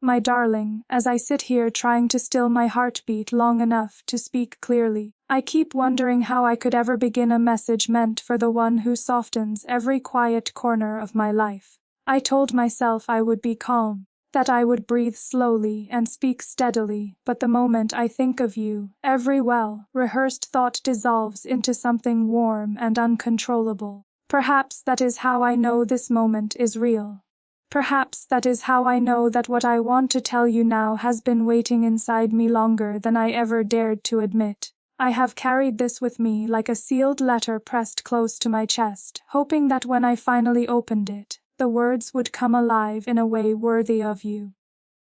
my darling, as I sit here trying to still my heartbeat long enough to speak clearly, I keep wondering how I could ever begin a message meant for the one who softens every quiet corner of my life. I told myself I would be calm, that I would breathe slowly and speak steadily, but the moment I think of you, every well-rehearsed thought dissolves into something warm and uncontrollable. Perhaps that is how I know this moment is real. Perhaps that is how I know that what I want to tell you now has been waiting inside me longer than I ever dared to admit. I have carried this with me like a sealed letter pressed close to my chest, hoping that when I finally opened it, the words would come alive in a way worthy of you.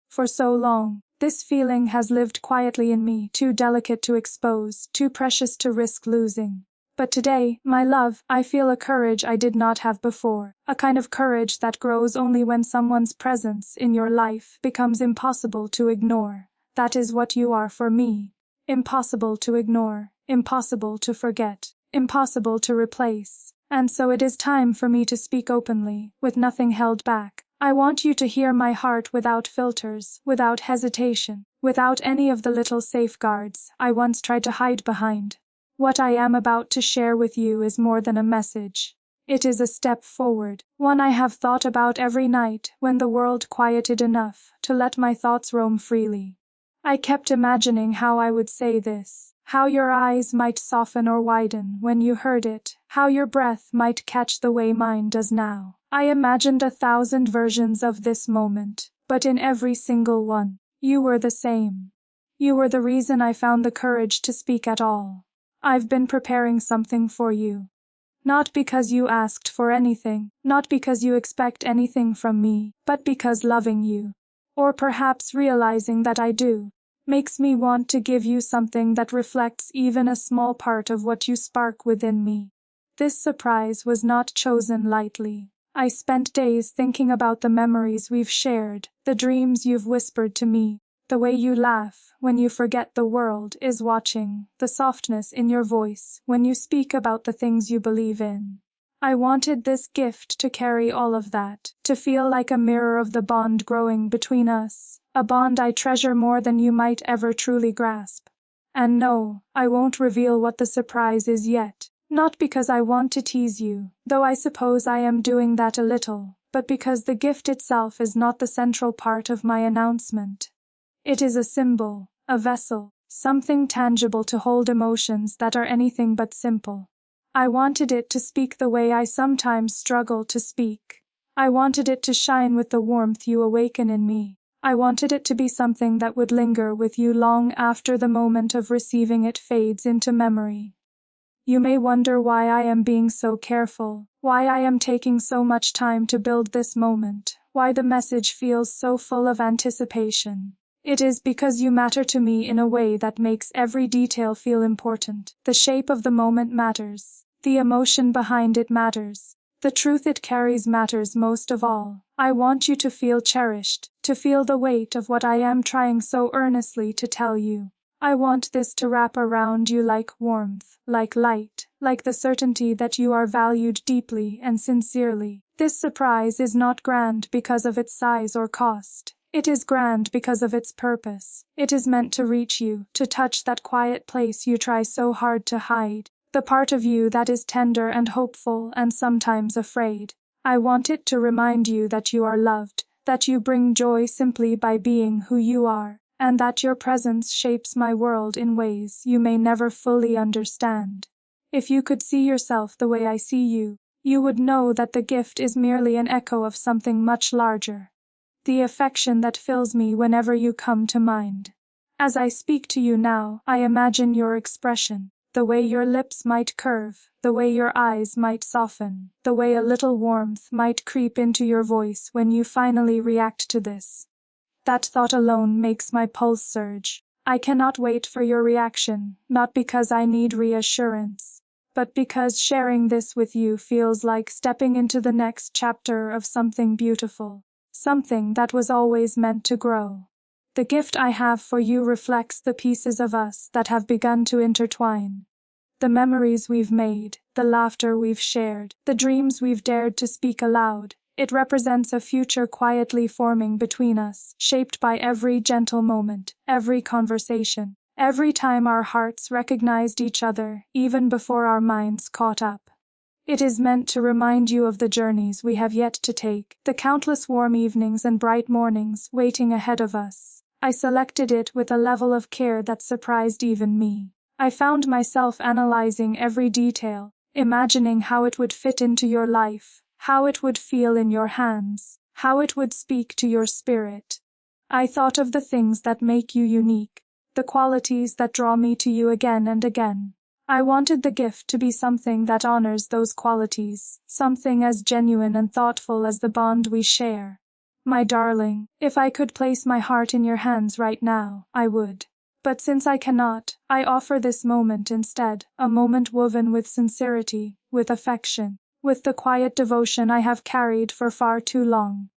For so long, this feeling has lived quietly in me, too delicate to expose, too precious to risk losing. But today, my love, I feel a courage I did not have before, a kind of courage that grows only when someone's presence in your life becomes impossible to ignore. That is what you are for me. Impossible to ignore, impossible to forget, impossible to replace. And so it is time for me to speak openly, with nothing held back. I want you to hear my heart without filters, without hesitation, without any of the little safeguards I once tried to hide behind. What I am about to share with you is more than a message. It is a step forward, one I have thought about every night when the world quieted enough to let my thoughts roam freely. I kept imagining how I would say this, how your eyes might soften or widen when you heard it, how your breath might catch the way mine does now. I imagined 1,000 versions of this moment, but in every single one, you were the same. You were the reason I found the courage to speak at all. I've been preparing something for you. Not because you asked for anything, not because you expect anything from me, but because loving you, or perhaps realizing that I do, makes me want to give you something that reflects even a small part of what you spark within me. This surprise was not chosen lightly. I spent days thinking about the memories we've shared, the dreams you've whispered to me, the way you laugh when you forget the world is watching, the softness in your voice when you speak about the things you believe in. I wanted this gift to carry all of that, to feel like a mirror of the bond growing between us, a bond I treasure more than you might ever truly grasp. And no, I won't reveal what the surprise is yet, not because I want to tease you, though I suppose I am doing that a little, but because the gift itself is not the central part of my announcement. It is a symbol, a vessel, something tangible to hold emotions that are anything but simple. I wanted it to speak the way I sometimes struggle to speak. I wanted it to shine with the warmth you awaken in me. I wanted it to be something that would linger with you long after the moment of receiving it fades into memory. You may wonder why I am being so careful, why I am taking so much time to build this moment, why the message feels so full of anticipation. It is because you matter to me in a way that makes every detail feel important. The shape of the moment matters. The emotion behind it matters. The truth it carries matters most of all. I want you to feel cherished, to feel the weight of what I am trying so earnestly to tell you. I want this to wrap around you like warmth, like light, like the certainty that you are valued deeply and sincerely. This surprise is not grand because of its size or cost. It is grand because of its purpose. It is meant to reach you, to touch that quiet place you try so hard to hide, the part of you that is tender and hopeful and sometimes afraid. I want it to remind you that you are loved, that you bring joy simply by being who you are, and that your presence shapes my world in ways you may never fully understand. If you could see yourself the way I see you, you would know that the gift is merely an echo of something much larger. The affection that fills me whenever you come to mind. As I speak to you now, I imagine your expression, the way your lips might curve, the way your eyes might soften, the way a little warmth might creep into your voice when you finally react to this. That thought alone makes my pulse surge. I cannot wait for your reaction, not because I need reassurance, but because sharing this with you feels like stepping into the next chapter of something beautiful. Something that was always meant to grow. The gift I have for you reflects the pieces of us that have begun to intertwine. The memories we've made, the laughter we've shared, the dreams we've dared to speak aloud. It represents a future quietly forming between us, shaped by every gentle moment, every conversation, every time our hearts recognized each other, even before our minds caught up. It is meant to remind you of the journeys we have yet to take, the countless warm evenings and bright mornings waiting ahead of us. I selected it with a level of care that surprised even me. I found myself analyzing every detail, imagining how it would fit into your life, how it would feel in your hands, how it would speak to your spirit. I thought of the things that make you unique, the qualities that draw me to you again and again. I wanted the gift to be something that honors those qualities, something as genuine and thoughtful as the bond we share. My darling, if I could place my heart in your hands right now, I would. But since I cannot, I offer this moment instead, a moment woven with sincerity, with affection, with the quiet devotion I have carried for far too long.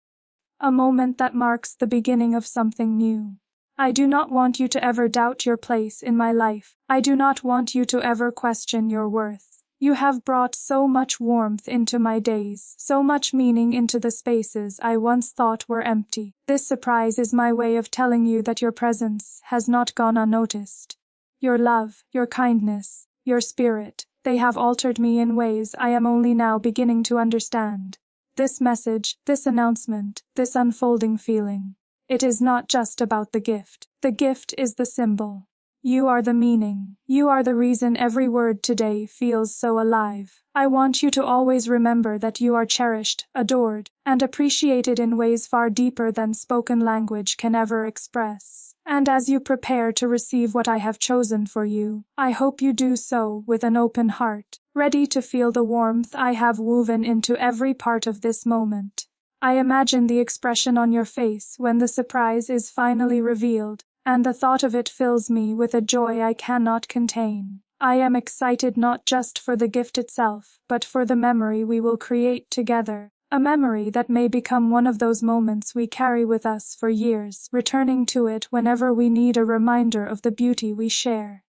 A moment that marks the beginning of something new. I do not want you to ever doubt your place in my life. I do not want you to ever question your worth. You have brought so much warmth into my days, so much meaning into the spaces I once thought were empty. This surprise is my way of telling you that your presence has not gone unnoticed. Your love, your kindness, your spirit, they have altered me in ways I am only now beginning to understand. This message, this announcement, this unfolding feeling. It is not just about the gift. The gift is the symbol. You are the meaning. You are the reason every word today feels so alive. I want you to always remember that you are cherished, adored, and appreciated in ways far deeper than spoken language can ever express. And as you prepare to receive what I have chosen for you, I hope you do so with an open heart, ready to feel the warmth I have woven into every part of this moment. I imagine the expression on your face when the surprise is finally revealed, and the thought of it fills me with a joy I cannot contain. I am excited not just for the gift itself, but for the memory we will create together, a memory that may become one of those moments we carry with us for years, returning to it whenever we need a reminder of the beauty we share.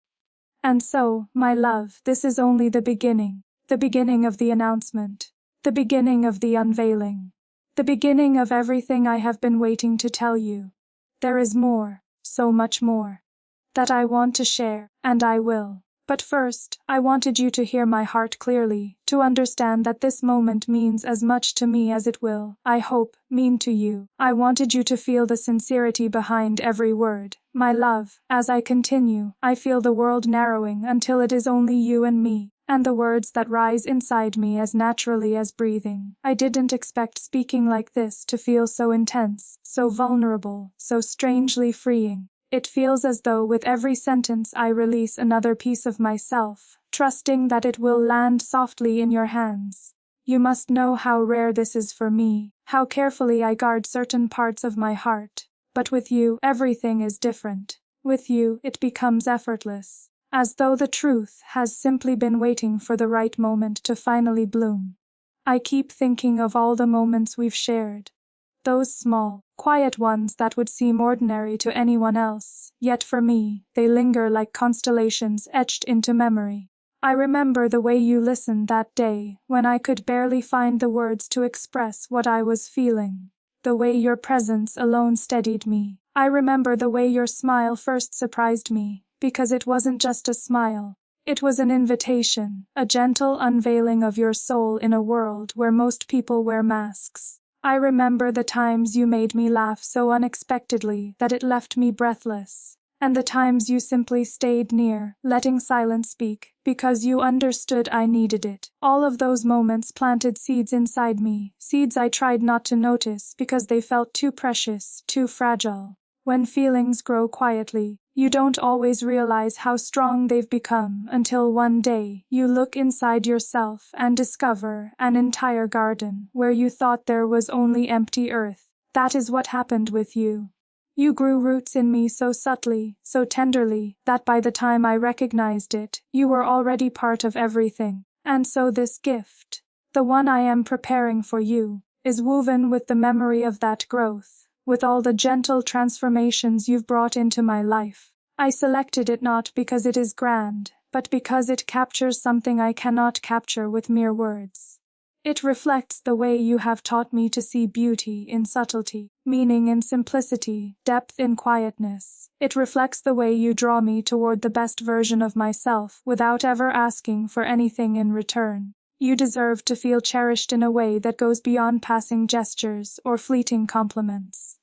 And so, my love, this is only the beginning of the announcement, the beginning of the unveiling, the beginning of everything I have been waiting to tell you. There is more, so much more, that I want to share, and I will. But first, I wanted you to hear my heart clearly, to understand that this moment means as much to me as it will, I hope, mean to you. I wanted you to feel the sincerity behind every word. My love, as I continue, I feel the world narrowing until it is only you and me, and the words that rise inside me as naturally as breathing. I didn't expect speaking like this to feel so intense, so vulnerable, so strangely freeing. It feels as though with every sentence I release another piece of myself, trusting that it will land softly in your hands. You must know how rare this is for me, how carefully I guard certain parts of my heart. But with you, everything is different. With you, it becomes effortless, as though the truth has simply been waiting for the right moment to finally bloom. I keep thinking of all the moments we've shared. Those small, quiet ones that would seem ordinary to anyone else, yet for me, they linger like constellations etched into memory. I remember the way you listened that day, when I could barely find the words to express what I was feeling. The way your presence alone steadied me. I remember the way your smile first surprised me, because it wasn't just a smile. It was an invitation, a gentle unveiling of your soul in a world where most people wear masks. I remember the times you made me laugh so unexpectedly that it left me breathless, and the times you simply stayed near, letting silence speak, because you understood I needed it. All of those moments planted seeds inside me, seeds I tried not to notice because they felt too precious, too fragile. When feelings grow quietly, you don't always realize how strong they've become until one day you look inside yourself and discover an entire garden where you thought there was only empty earth. That is what happened with you. You grew roots in me so subtly, so tenderly, that by the time I recognized it, you were already part of everything. And so this gift, the one I am preparing for you, is woven with the memory of that growth, with all the gentle transformations you've brought into my life. I selected it not because it is grand, but because it captures something I cannot capture with mere words. It reflects the way you have taught me to see beauty in subtlety, meaning in simplicity, depth in quietness. It reflects the way you draw me toward the best version of myself without ever asking for anything in return. You deserve to feel cherished in a way that goes beyond passing gestures or fleeting compliments.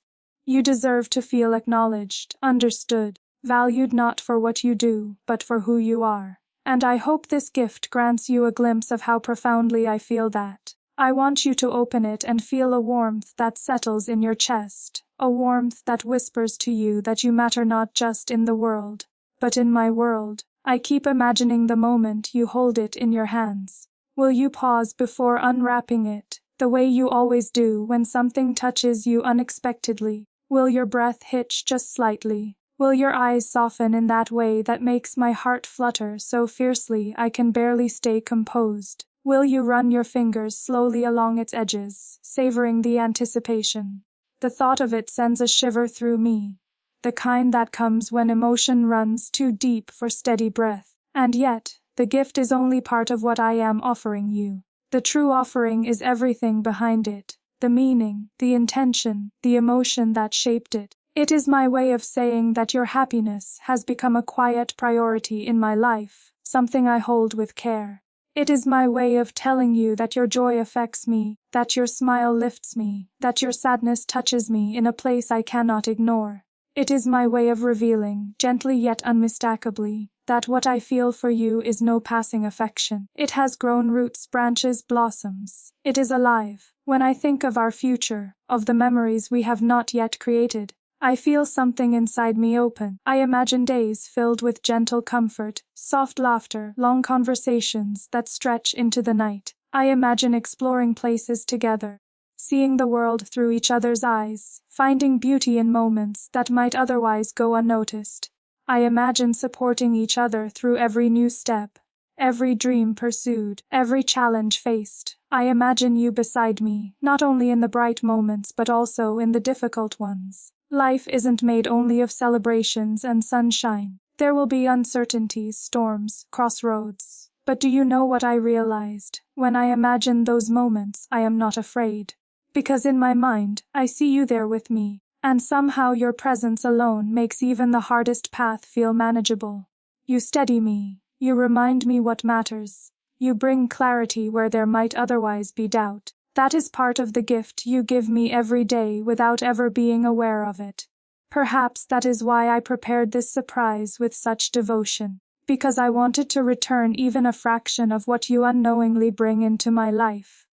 You deserve to feel acknowledged, understood, valued not for what you do, but for who you are. And I hope this gift grants you a glimpse of how profoundly I feel that. I want you to open it and feel a warmth that settles in your chest, a warmth that whispers to you that you matter not just in the world, but in my world. I keep imagining the moment you hold it in your hands. Will you pause before unwrapping it, the way you always do when something touches you unexpectedly? Will your breath hitch just slightly? Will your eyes soften in that way that makes my heart flutter so fiercely I can barely stay composed? Will you run your fingers slowly along its edges, savoring the anticipation? The thought of it sends a shiver through me, the kind that comes when emotion runs too deep for steady breath. And yet, the gift is only part of what I am offering you. The true offering is everything behind it, the meaning, the intention, the emotion that shaped it. It is my way of saying that your happiness has become a quiet priority in my life, something I hold with care. It is my way of telling you that your joy affects me, that your smile lifts me, that your sadness touches me in a place I cannot ignore. It is my way of revealing, gently yet unmistakably, that what I feel for you is no passing affection. It has grown roots, branches, blossoms. It is alive. When I think of our future, of the memories we have not yet created, I feel something inside me open. I imagine days filled with gentle comfort, soft laughter, long conversations that stretch into the night. I imagine exploring places together, seeing the world through each other's eyes, finding beauty in moments that might otherwise go unnoticed. I imagine supporting each other through every new step, every dream pursued, every challenge faced. I imagine you beside me, not only in the bright moments but also in the difficult ones. Life isn't made only of celebrations and sunshine. There will be uncertainties, storms, crossroads. But do you know what I realized? When I imagine those moments, I am not afraid. Because in my mind, I see you there with me, and somehow your presence alone makes even the hardest path feel manageable. You steady me. You remind me what matters. You bring clarity where there might otherwise be doubt. That is part of the gift you give me every day without ever being aware of it. Perhaps that is why I prepared this surprise with such devotion, because I wanted to return even a fraction of what you unknowingly bring into my life.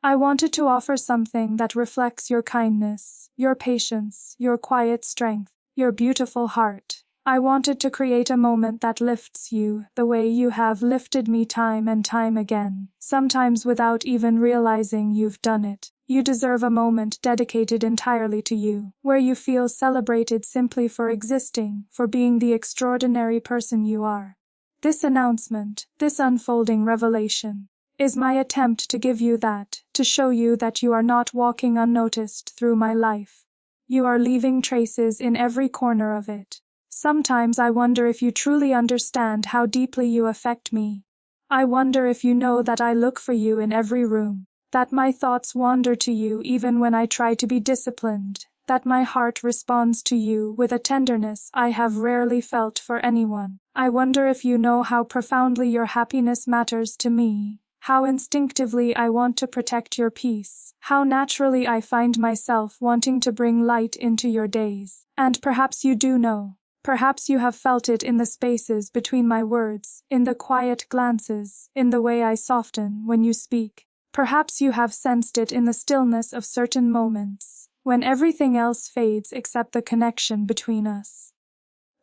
I wanted to offer something that reflects your kindness, your patience, your quiet strength, your beautiful heart. I wanted to create a moment that lifts you the way you have lifted me time and time again, sometimes without even realizing you've done it. You deserve a moment dedicated entirely to you, where you feel celebrated simply for existing, for being the extraordinary person you are. This announcement, this unfolding revelation, is my attempt to give you that, to show you that you are not walking unnoticed through my life. You are leaving traces in every corner of it. Sometimes I wonder if you truly understand how deeply you affect me. I wonder if you know that I look for you in every room, that my thoughts wander to you even when I try to be disciplined, that my heart responds to you with a tenderness I have rarely felt for anyone. I wonder if you know how profoundly your happiness matters to me, how instinctively I want to protect your peace, how naturally I find myself wanting to bring light into your days. And perhaps you do know. Perhaps you have felt it in the spaces between my words, in the quiet glances, in the way I soften when you speak. Perhaps you have sensed it in the stillness of certain moments, when everything else fades except the connection between us.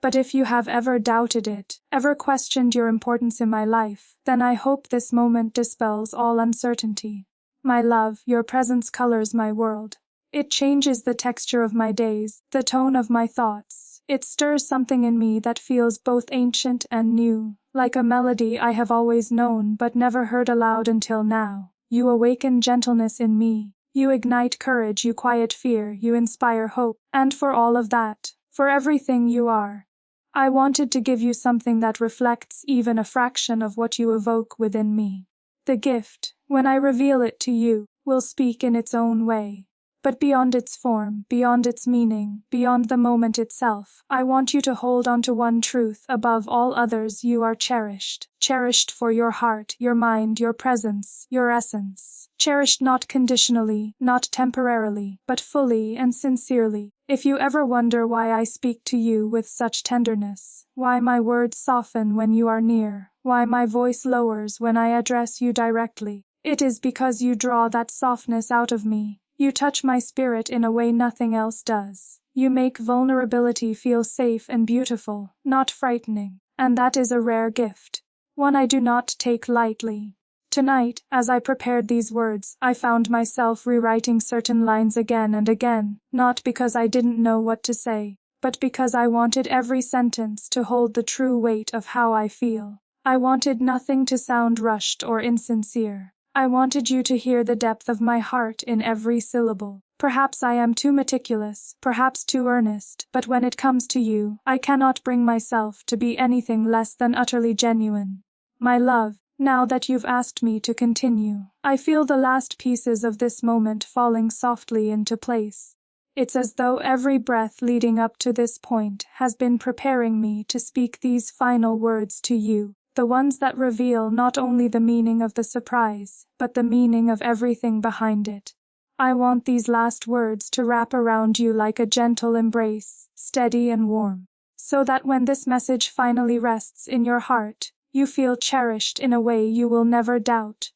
But if you have ever doubted it, ever questioned your importance in my life, then I hope this moment dispels all uncertainty. My love, your presence colors my world. It changes the texture of my days, the tone of my thoughts. It stirs something in me that feels both ancient and new, like a melody I have always known but never heard aloud until now. You awaken gentleness in me. You ignite courage, you quiet fear, you inspire hope. And for all of that, for everything you are, I wanted to give you something that reflects even a fraction of what you evoke within me. The gift, when I reveal it to you, will speak in its own way. But beyond its form, beyond its meaning, beyond the moment itself, I want you to hold on to one truth: above all others you are cherished. Cherished for your heart, your mind, your presence, your essence. Cherished not conditionally, not temporarily, but fully and sincerely. If you ever wonder why I speak to you with such tenderness, why my words soften when you are near, why my voice lowers when I address you directly, it is because you draw that softness out of me. You touch my spirit in a way nothing else does. You make vulnerability feel safe and beautiful, not frightening, and that is a rare gift, one I do not take lightly. Tonight, as I prepared these words, I found myself rewriting certain lines again and again, not because I didn't know what to say, but because I wanted every sentence to hold the true weight of how I feel. I wanted nothing to sound rushed or insincere. I wanted you to hear the depth of my heart in every syllable. Perhaps I am too meticulous, perhaps too earnest, but when it comes to you, I cannot bring myself to be anything less than utterly genuine. My love, now that you've asked me to continue, I feel the last pieces of this moment falling softly into place. It's as though every breath leading up to this point has been preparing me to speak these final words to you. The ones that reveal not only the meaning of the surprise, but the meaning of everything behind it. I want these last words to wrap around you like a gentle embrace, steady and warm, so that when this message finally rests in your heart, you feel cherished in a way you will never doubt.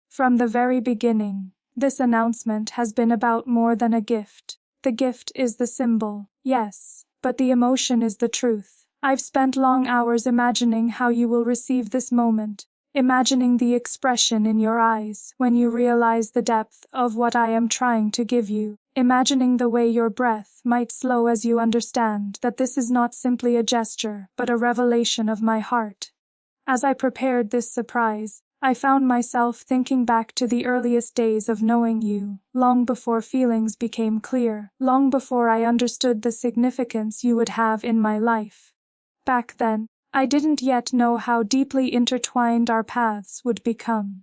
From the very beginning, this announcement has been about more than a gift. The gift is the symbol, yes, but the emotion is the truth. I've spent long hours imagining how you will receive this moment, imagining the expression in your eyes when you realize the depth of what I am trying to give you, imagining the way your breath might slow as you understand that this is not simply a gesture but a revelation of my heart. As I prepared this surprise, I found myself thinking back to the earliest days of knowing you, long before feelings became clear, long before I understood the significance you would have in my life. Back then, I didn't yet know how deeply intertwined our paths would become.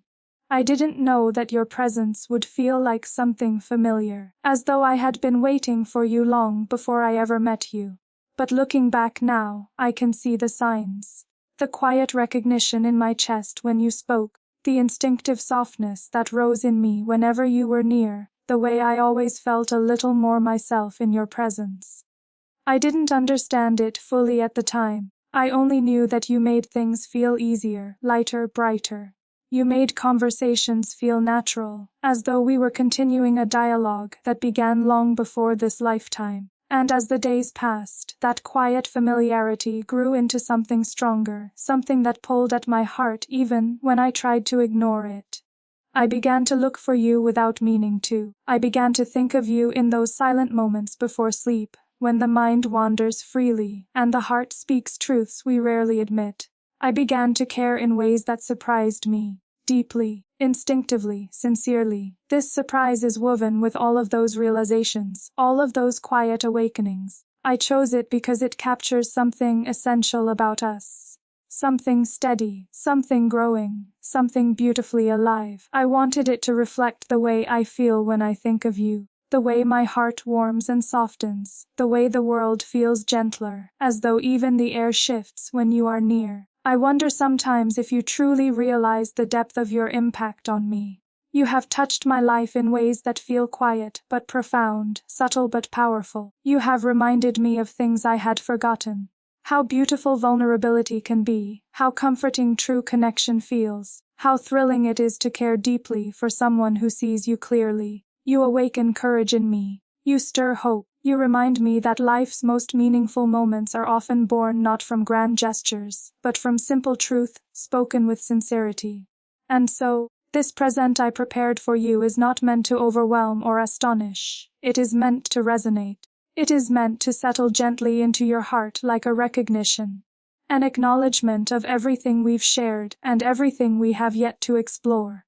I didn't know that your presence would feel like something familiar, as though I had been waiting for you long before I ever met you. But looking back now, I can see the signs. The quiet recognition in my chest when you spoke, the instinctive softness that rose in me whenever you were near, the way I always felt a little more myself in your presence. I didn't understand it fully at the time. I only knew that you made things feel easier, lighter, brighter. You made conversations feel natural, as though we were continuing a dialogue that began long before this lifetime. And as the days passed, that quiet familiarity grew into something stronger, something that pulled at my heart even when I tried to ignore it. I began to look for you without meaning to. I began to think of you in those silent moments before sleep, when the mind wanders freely and the heart speaks truths we rarely admit. I began to care in ways that surprised me, deeply, instinctively, sincerely. This surprise is woven with all of those realizations, all of those quiet awakenings. I chose it because it captures something essential about us. Something steady, something growing, something beautifully alive. I wanted it to reflect the way I feel when I think of you. The way my heart warms and softens, the way the world feels gentler, as though even the air shifts when you are near. I wonder sometimes if you truly realize the depth of your impact on me. You have touched my life in ways that feel quiet but profound, subtle but powerful. You have reminded me of things I had forgotten. How beautiful vulnerability can be, how comforting true connection feels, how thrilling it is to care deeply for someone who sees you clearly. You awaken courage in me. You stir hope. You remind me that life's most meaningful moments are often born not from grand gestures, but from simple truth, spoken with sincerity. And so, this present I prepared for you is not meant to overwhelm or astonish. It is meant to resonate. It is meant to settle gently into your heart like a recognition, an acknowledgement of everything we've shared and everything we have yet to explore.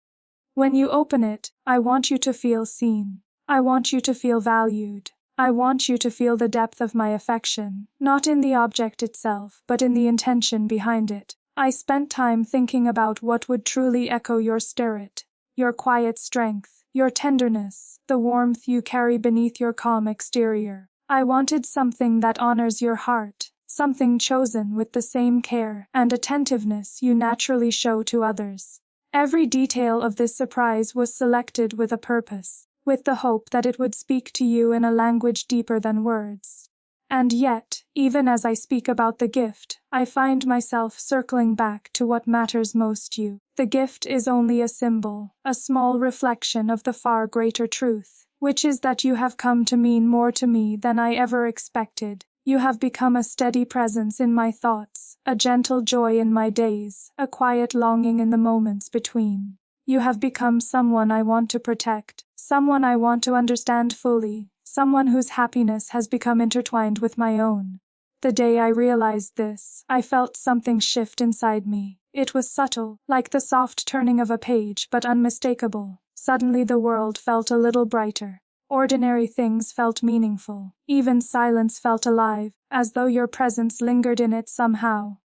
When you open it, I want you to feel seen. I want you to feel valued. I want you to feel the depth of my affection, not in the object itself, but in the intention behind it. I spent time thinking about what would truly echo your spirit, your quiet strength, your tenderness, the warmth you carry beneath your calm exterior. I wanted something that honors your heart, something chosen with the same care and attentiveness you naturally show to others. Every detail of this surprise was selected with a purpose, with the hope that it would speak to you in a language deeper than words. And yet, even as I speak about the gift, I find myself circling back to what matters most you. The gift is only a symbol, a small reflection of the far greater truth, which is that you have come to mean more to me than I ever expected. You have become a steady presence in my thoughts, a gentle joy in my days, a quiet longing in the moments between. You have become someone I want to protect, someone I want to understand fully, someone whose happiness has become intertwined with my own. The day I realized this, I felt something shift inside me. It was subtle, like the soft turning of a page, but unmistakable. Suddenly the world felt a little brighter. Ordinary things felt meaningful. Even silence felt alive, as though your presence lingered in it somehow.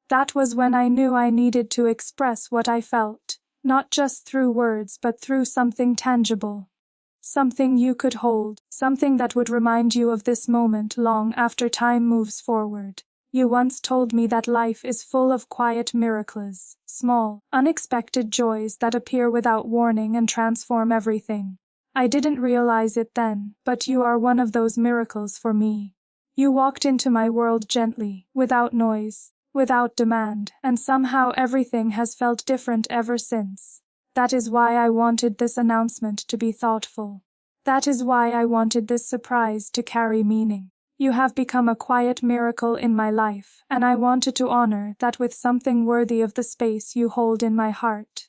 That was when I knew I needed to express what I felt, not just through words but through something tangible. Something you could hold, something that would remind you of this moment long after time moves forward. You once told me that life is full of quiet miracles, small, unexpected joys that appear without warning and transform everything. I didn't realize it then, but you are one of those miracles for me. You walked into my world gently, without noise, without demand, and somehow everything has felt different ever since. That is why I wanted this announcement to be thoughtful. That is why I wanted this surprise to carry meaning. You have become a quiet miracle in my life, and I wanted to honor that with something worthy of the space you hold in my heart.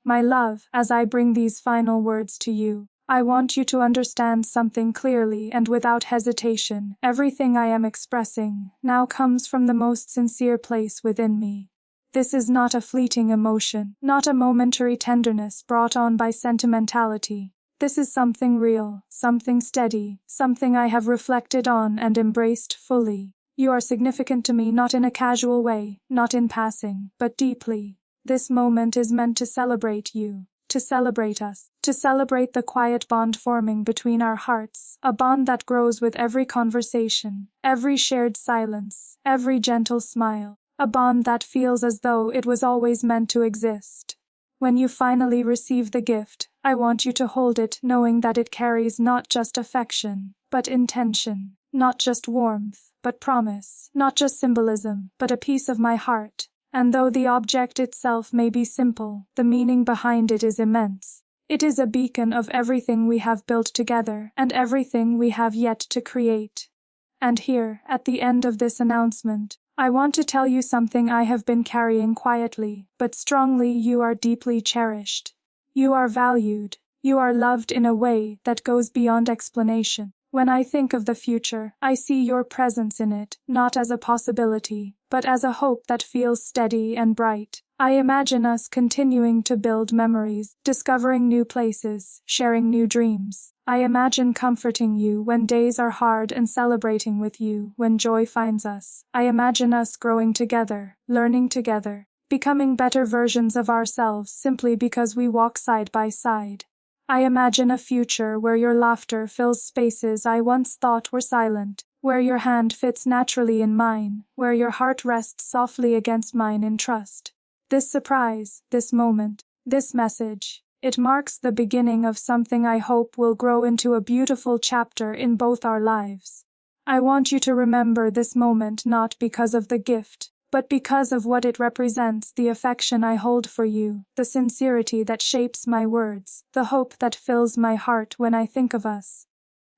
My love, as I bring these final words to you, I want you to understand something clearly and without hesitation. Everything I am expressing now comes from the most sincere place within me. This is not a fleeting emotion, not a momentary tenderness brought on by sentimentality. This is something real, something steady, something I have reflected on and embraced fully. You are significant to me not in a casual way, not in passing, but deeply. This moment is meant to celebrate you, to celebrate us, to celebrate the quiet bond forming between our hearts, a bond that grows with every conversation, every shared silence, every gentle smile. A bond that feels as though it was always meant to exist. When you finally receive the gift, I want you to hold it knowing that it carries not just affection, but intention, not just warmth, but promise, not just symbolism, but a piece of my heart. And though the object itself may be simple, the meaning behind it is immense. It is a beacon of everything we have built together and everything we have yet to create. And here, at the end of this announcement, I want to tell you something I have been carrying quietly, but strongly. You are deeply cherished. You are valued. You are loved in a way that goes beyond explanation. When I think of the future, I see your presence in it, not as a possibility, but as a hope that feels steady and bright. I imagine us continuing to build memories, discovering new places, sharing new dreams. I imagine comforting you when days are hard and celebrating with you when joy finds us. I imagine us growing together, learning together, becoming better versions of ourselves simply because we walk side by side. I imagine a future where your laughter fills spaces I once thought were silent, where your hand fits naturally in mine, where your heart rests softly against mine in trust. This surprise, this moment, this message, it marks the beginning of something I hope will grow into a beautiful chapter in both our lives. I want you to remember this moment not because of the gift, but because of what it represents, the affection I hold for you, the sincerity that shapes my words, the hope that fills my heart when I think of us.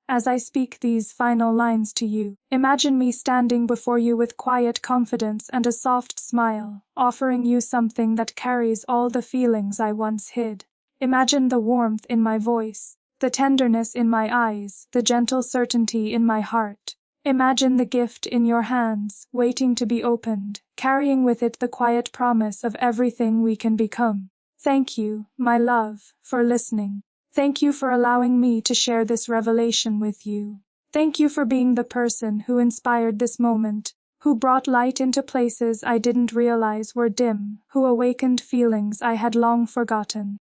As I speak these final lines to you, imagine me standing before you with quiet confidence and a soft smile, offering you something that carries all the feelings I once hid. Imagine the warmth in my voice, the tenderness in my eyes, the gentle certainty in my heart. Imagine the gift in your hands, waiting to be opened, carrying with it the quiet promise of everything we can become. Thank you, my love, for listening. Thank you for allowing me to share this revelation with you. Thank you for being the person who inspired this moment, who brought light into places I didn't realize were dim, who awakened feelings I had long forgotten.